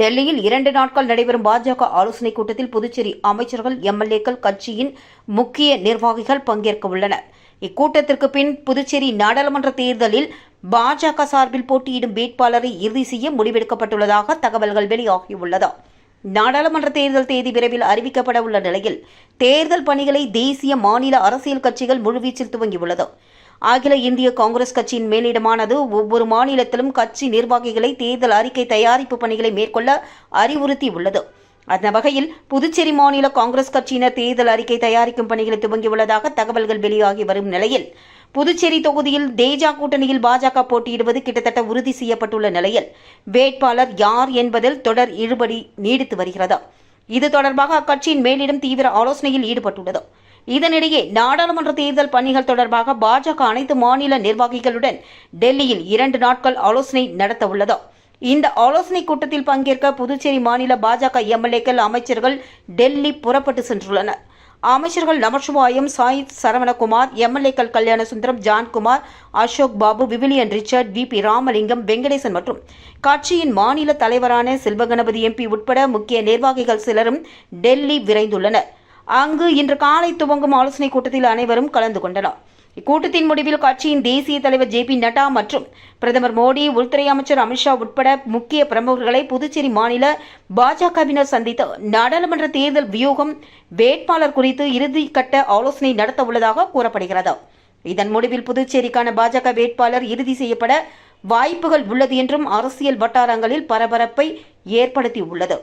டெல்லியில் 2 நாட்கள் நடைபெறும் பாஜக ஆலோசனைக் கூட்டத்தில் புதுச்சேரி அமைச்சர்கள், எம்எல்ஏக்கள், கட்சியின் முக்கிய நிர்வாகிகள் பங்கேற்க உள்ளனர். இக்கூட்டத்திற்கு பின் புதுச்சேரி நாடாளுமன்ற தேர்தலில் பாஜக சார்பில் போட்டியிடும் வேட்பாளரை இறுதி செய்ய முடிவெடுக்கப்பட்டுள்ளதாக தகவல்கள் வெளியாகியுள்ளது. நாடாளுமன்ற தேர்தல் தேதி விரைவில் அறிவிக்கப்பட உள்ள நிலையில் தேர்தல் பணிகளை தேசிய, மாநில அரசியல் கட்சிகள் முழுவீச்சில் துவங்கியுள்ளது. அகில இந்திய காங்கிரஸ் கட்சியின் மேலிடமானது ஒவ்வொரு மாநிலத்திலும் கட்சி நிர்வாகிகளை தேர்தல் அறிக்கை தயாரிப்பு பணிகளை மேற்கொள்ள அறிவுறுத்தியுள்ளது. அந்த வகையில் புதுச்சேரி மாநில காங்கிரஸ் கட்சியினர் தேர்தல் அறிக்கை தயாரிக்கும் பணிகளை துவங்கியுள்ளதாக தகவல்கள் வெளியாகி வரும் நிலையில், புதுச்சேரி தொகுதியில் தேஜா கூட்டணியில் பாஜக போட்டியிடுவது கிட்டத்தட்ட உறுதி செய்யப்பட்டுள்ள நிலையில் வேட்பாளர் யார் என்பதில் தொடர் இழுபறி நீடித்து வருகிறது. இது தொடர்பாக அக்கட்சியின் மேலிடம் தீவிர ஆலோசனையில் ஈடுபட்டுள்ளது. இதனிடையே நாடாளுமன்ற தேர்தல் பணிகள் தொடர்பாக பாஜக அனைத்து மாநில நிர்வாகிகளுடன் டெல்லியில் 2 நாட்கள் ஆலோசனை நடத்த உள்ளது. இந்த ஆலோசனைக் கூட்டத்தில் பங்கேற்க புதுச்சேரி மாநில பாஜக எம்எல்ஏக்கள், அமைச்சர்கள் டெல்லி புறப்பட்டு சென்றுள்ளனர். அமைச்சர்கள் நமச்சிவாயம், சாய் சரவணகுமார், எம்எல்ஏக்கள் கல்யாணசுந்தரம், ஜான்குமார், அசோக் பாபு, விவிலியன் ரிச்சர்ட், வி.பி. ராமலிங்கம், வெங்கடேசன் மற்றும் கட்சியின் மாநில தலைவரான செல்வகணபதி எம்பி உட்பட முக்கிய நிர்வாகிகள் சிலரும் டெல்லி விரைந்துள்ளனர். அங்கு இன்று காலை துவங்கும் ஆலோசனைக் கூட்டத்தில் அனைவரும் கலந்து கொண்டனர். இக்கூட்டத்தின் முடிவில் கட்சியின் தேசிய தலைவர் ஜே.பி. நட்டா மற்றும் பிரதமர் மோடி, உள்துறை அமைச்சர் அமித்ஷா உட்பட முக்கிய பிரமுகர்களை புதுச்சேரி மாநில பாஜகவினர் சந்தித்து நாடாளுமன்ற தேர்தல் வியூகம், வேட்பாளர் குறித்து இறுதிக்கட்ட ஆலோசனை நடத்த உள்ளதாக கூறப்படுகிறது. இதன் முடிவில் புதுச்சேரிக்கான பாஜக வேட்பாளர் இறுதி செய்யப்பட வாய்ப்புகள் உள்ளது என்றும் அரசியல் வட்டாரங்களில் பரபரப்பை ஏற்படுத்தியுள்ளது.